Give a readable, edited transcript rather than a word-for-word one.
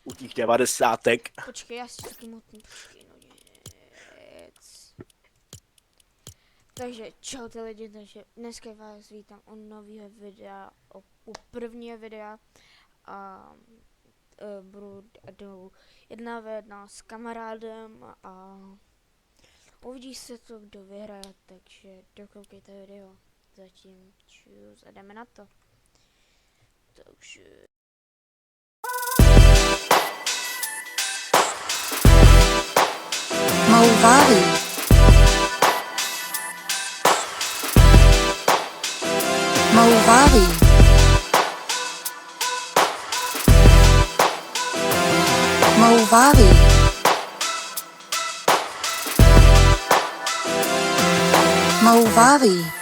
u těch 90. Počkej, já si taky mutnu. Počkej, no nic. Takže čau ty lidi, takže dneska vás vítám u nového videa, u prvního videa a budu jedna ve jedna s kamarádem a uvidí se to, kdo vyhraje, takže dokoukejte video. Zatím čus a jdeme na to. Takže... Mauvari. Mauvari. Mauvari. Mauvari.